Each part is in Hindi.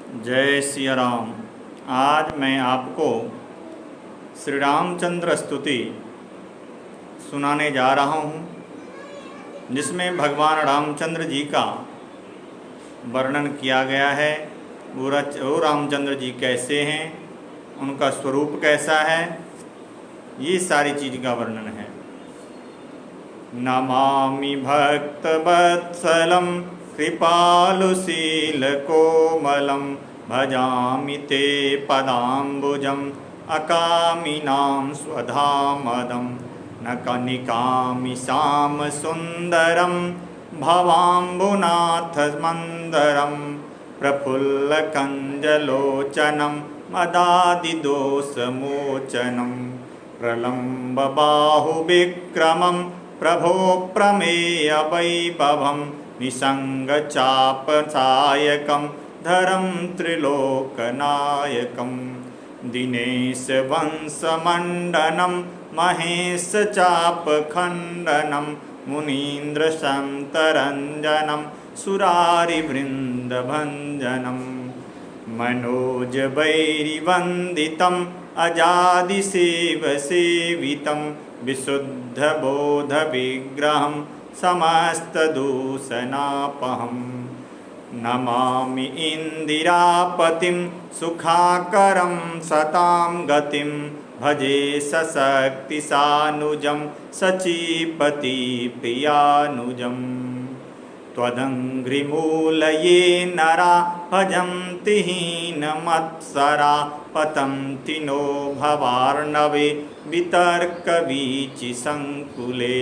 जय सिया राम। आज मैं आपको श्री रामचंद्र स्तुति सुनाने जा रहा हूँ, जिसमें भगवान रामचंद्र जी का वर्णन किया गया है। वो रामचंद्र जी कैसे हैं, उनका स्वरूप कैसा है, ये सारी चीज़ का वर्णन है। नमामि भक्तवत्सलं कृपालुशीलकोमलं भजामि ते पदाम्बुजम् अकामिनां स्वधामदं न कनिकामि श्यामसुन्दरं भवाम्बुनाथमन्दरं प्रफुल्लकञ्जलोचनं मदादिदोषमोचनं प्रलम्बबाहुविक्रमं प्रभो प्रमेयवैभवं निसङ्गचापसायकं धरं त्रिलोकनायकं दिनेशवंशमण्डनं महेशचापखण्डनं मुनीन्द्रसन्तरञ्जनं सुरारिवृन्दभञ्जनं मनोजवैरिवन्दितम् अजादिसेवसेवितं विशुद्धबोधविग्रहं समस्तदूषणापहम् नमामि इन्दिरापतिं सुखाकरं सतां गतिं भजे सशक्तिसानुजं सचीपतिप्रियानुजम् त्वदङ्घ्रिमूलये नरा भजन्ति हीनमत्सरा पतन्ति नो भवार्णवे वितर्कवीचिसङ्कुले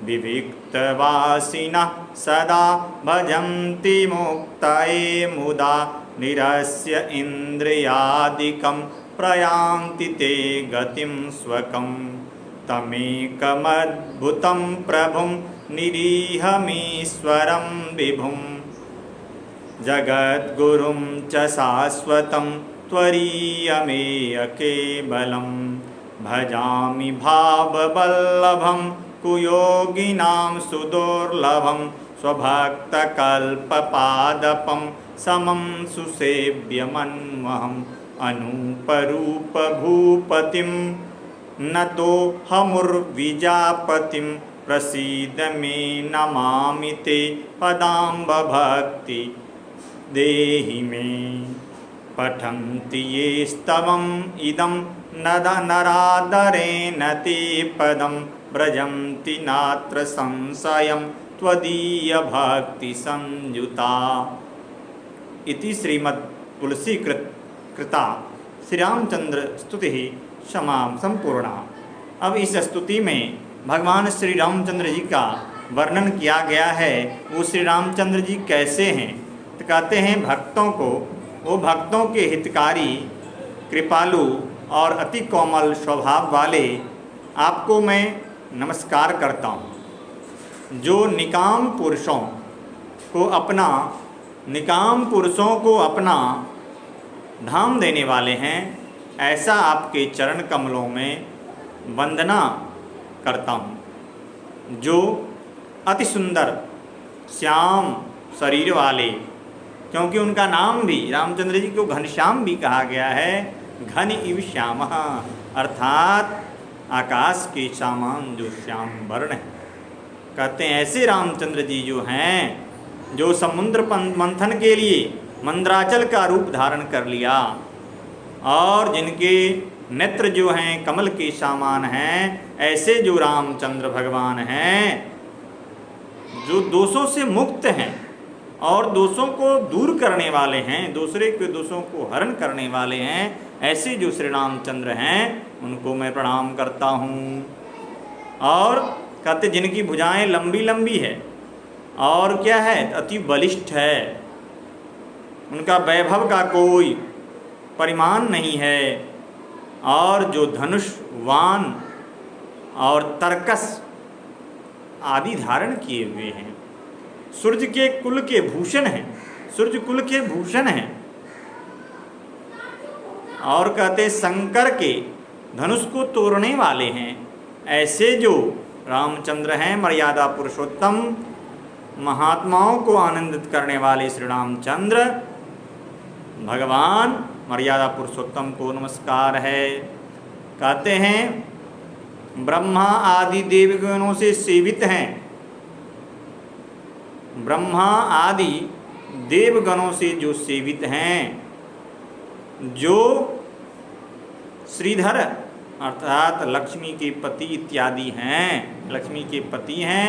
विविक्तवासिनः सदा भजन्ति मुक्तये मुदा निरस्य इन्द्रियादिकं प्रयान्ति ते गतिं स्वकं तमेकमद्भुतं प्रभुं निरीहमीश्वरं विभुं जगद्गुरुं च शाश्वतं त्वरीयमेयकेवलं भजामि भाववल्लभं कुयोगिनां सुदुर्लभं स्वभक्तकल्पपादपं समं सुसेव्यमन्वहम् अनूपरूपभूपतिं नतोऽहमुर्विजापतिं प्रसीद मे नमामि ते पदाम्बभक्ति देहि मे पठन्ति ये स्तवम् इदं नरादरेण ते पदं व्रजन्ति नात्र संशयं त्वदीयभक्तिसंयुता। इति श्रीमद् तुलसी कृता श्री रामचंद्र स्तुति क्षमां संपूर्णा। अब इस स्तुति में भगवान श्री रामचंद्र जी का वर्णन किया गया है। वो श्री रामचंद्र जी कैसे हैं, तो कहते हैं वो भक्तों के हितकारी, कृपालु और अति कोमल स्वभाव वाले आपको मैं नमस्कार करता हूँ, जो निकाम पुरुषों को अपना धाम देने वाले हैं। ऐसा आपके चरण कमलों में वंदना करता हूँ, जो अति सुंदर श्याम शरीर वाले, क्योंकि उनका नाम भी रामचंद्र जी को घनश्याम भी कहा गया है। घन इव श्यामः, अर्थात आकाश के समान जो श्याम वर्ण है। कहते हैं ऐसे रामचंद्र जी जो हैं, जो समुद्र मंथन के लिए मंद्राचल का रूप धारण कर लिया, और जिनके नेत्र जो हैं कमल के समान हैं, ऐसे जो रामचंद्र भगवान हैं, जो दोषों से मुक्त हैं और दोषों को दूर करने वाले हैं, दूसरे के दोषों को हरण करने वाले हैं, ऐसे जो श्री रामचंद्र हैं उनको मैं प्रणाम करता हूँ। और कहते जिनकी भुजाएं लंबी लंबी है और क्या है, अति बलिष्ठ है, उनका वैभव का कोई परिमाण नहीं है, और जो धनुष, वाण और तरकस आदि धारण किए हुए हैं, सूर्य के कुल के भूषण हैं, सूर्य कुल के भूषण हैं। और कहते शंकर के धनुष को तोड़ने वाले हैं। ऐसे जो रामचंद्र हैं, मर्यादा पुरुषोत्तम, महात्माओं को आनंदित करने वाले श्री रामचंद्र, भगवान मर्यादा पुरुषोत्तम को नमस्कार है। कहते हैं ब्रह्मा आदि देवगणों से सेवित हैं, ब्रह्मा आदि देवगणों से जो सेवित हैं, जो श्रीधर अर्थात लक्ष्मी के पति इत्यादि हैं, लक्ष्मी के पति हैं,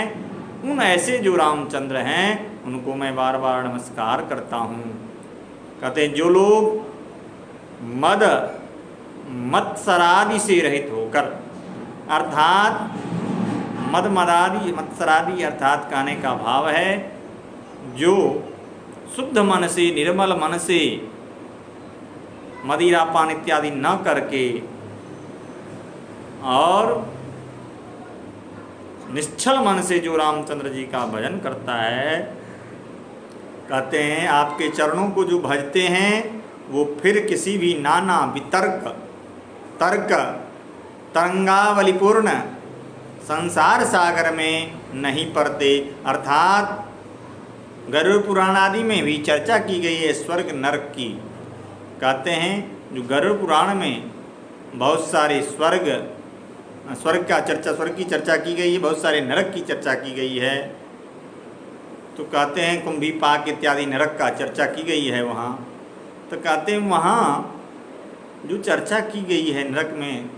उन ऐसे जो रामचंद्र हैं उनको मैं बार बार नमस्कार करता हूँ। कहते हैं जो लोग मद मत्सरादि से रहित होकर, अर्थात मद मदादि मत्सरादि अर्थात कहने का भाव है जो शुद्ध मन से निर्मल मन से मदिरा पान इत्यादि न करके और निश्चल मन से जो रामचंद्र जी का भजन करता है, कहते हैं आपके चरणों को जो भजते हैं वो फिर किसी भी नाना वितर्क तर्क तरंगावलिपूर्ण संसार सागर में नहीं पड़ते। अर्थात गरुड़ पुराण आदि में भी चर्चा की गई है स्वर्ग नरक की। कहते हैं जो गरुड़ पुराण में बहुत सारे स्वर्ग की चर्चा की गई है, बहुत सारे नरक की चर्चा की गई है। तो कहते हैं कुंभीपाक इत्यादि नरक का चर्चा की गई है वहाँ। तो कहते हैं वहाँ जो चर्चा की गई है नरक में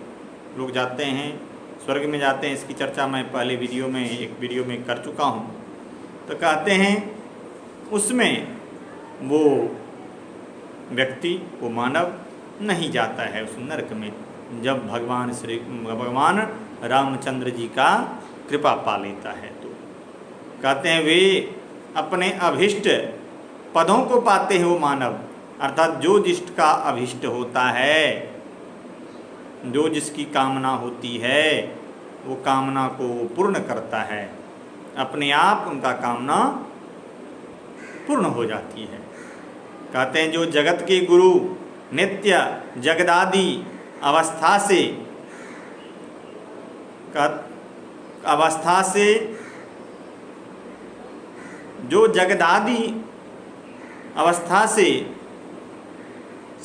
लोग जाते हैं, स्वर्ग में जाते हैं, इसकी चर्चा मैं पहले एक वीडियो में कर चुका हूँ। तो कहते हैं उसमें वो व्यक्ति, वो मानव नहीं जाता है उस नरक में, जब भगवान रामचंद्र जी का कृपा पा लेता है। तो कहते हैं वे अपने अभिष्ट पदों को पाते हैं वो मानव, अर्थात जो जिसका अभिष्ट होता है, जो जिसकी कामना होती है वो कामना को पूर्ण करता है, अपने आप उनका कामना पूर्ण हो जाती है। कहते हैं जो जगत के गुरु नित्य जगदादि अवस्था से जो जगदादि अवस्था से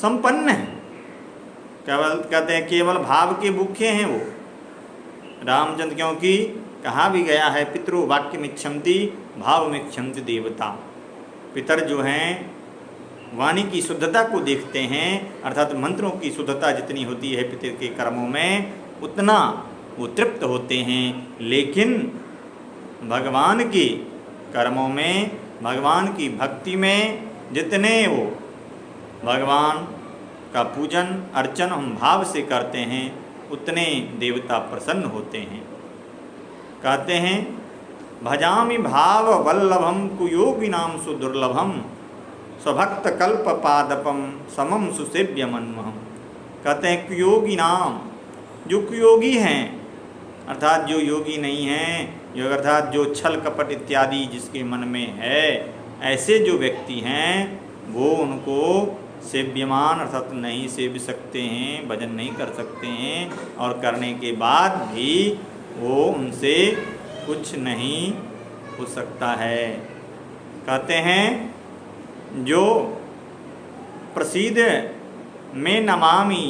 संपन्न है, कहते हैं केवल भाव के भूखे हैं वो रामचंद्र, क्योंकि कहा भी गया है पितृ वाक्य मिच्छन्ति भाव मिच्छन्ति देवता। पितर जो हैं वाणी की शुद्धता को देखते हैं, अर्थात मंत्रों की शुद्धता जितनी होती है पितर के कर्मों में उतना वो तृप्त होते हैं। लेकिन भगवान के कर्मों में, भगवान की भक्ति में जितने वो भगवान का पूजन अर्चन हम भाव से करते हैं उतने देवता प्रसन्न होते हैं। कहते हैं भजामि भाव वल्लभम कुयोगिनाम सुदुर्लभम स्वभक्त कल्प पादपम समम सुसेव्य मनमहम। कहते हैं कुयोगी नाम, जो कुयोगी हैं अर्थात जो योगी नहीं हैं, अर्थात जो छल कपट इत्यादि जिसके मन में है, ऐसे जो व्यक्ति हैं वो उनको सेव्यमान अर्थात नहीं सेव्य सकते हैं, भजन नहीं कर सकते हैं, और करने के बाद भी वो उनसे कुछ नहीं हो सकता है। कहते हैं जो प्रसिद्ध में नमामि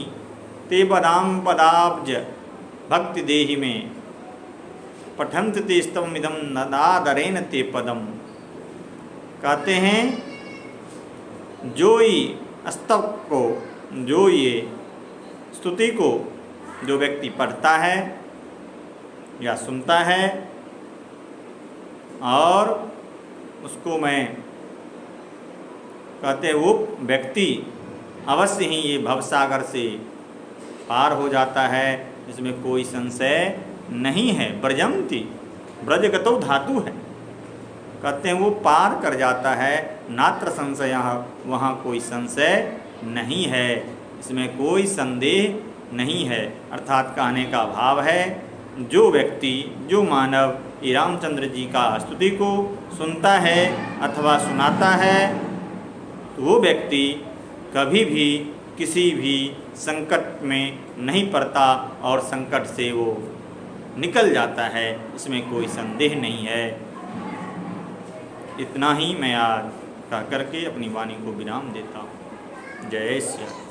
ते पदाम पदाब्ज भक्ति देहि में पठंत ते स्तवमिदम नदादरेन ते पदम। कहते हैं जो ही स्तव को, जो ये स्तुति को जो व्यक्ति पढ़ता है या सुनता है और उसको मैं कहते हैं वो व्यक्ति अवश्य ही ये भवसागर से पार हो जाता है, इसमें कोई संशय नहीं है। ब्रजंती ब्रजगतो धातु है, कहते हैं वो पार कर जाता है, नात्र संशय, वहाँ कोई संशय नहीं है, इसमें कोई संदेह नहीं है। अर्थात कहने का भाव है जो व्यक्ति, जो मानव ये रामचंद्र जी का स्तुति को सुनता है अथवा सुनाता है तो वो व्यक्ति कभी भी किसी भी संकट में नहीं पड़ता और संकट से वो निकल जाता है, इसमें कोई संदेह नहीं है। इतना ही मैं आज कह करके अपनी वाणी को विराम देता हूँ। जय श्री राम।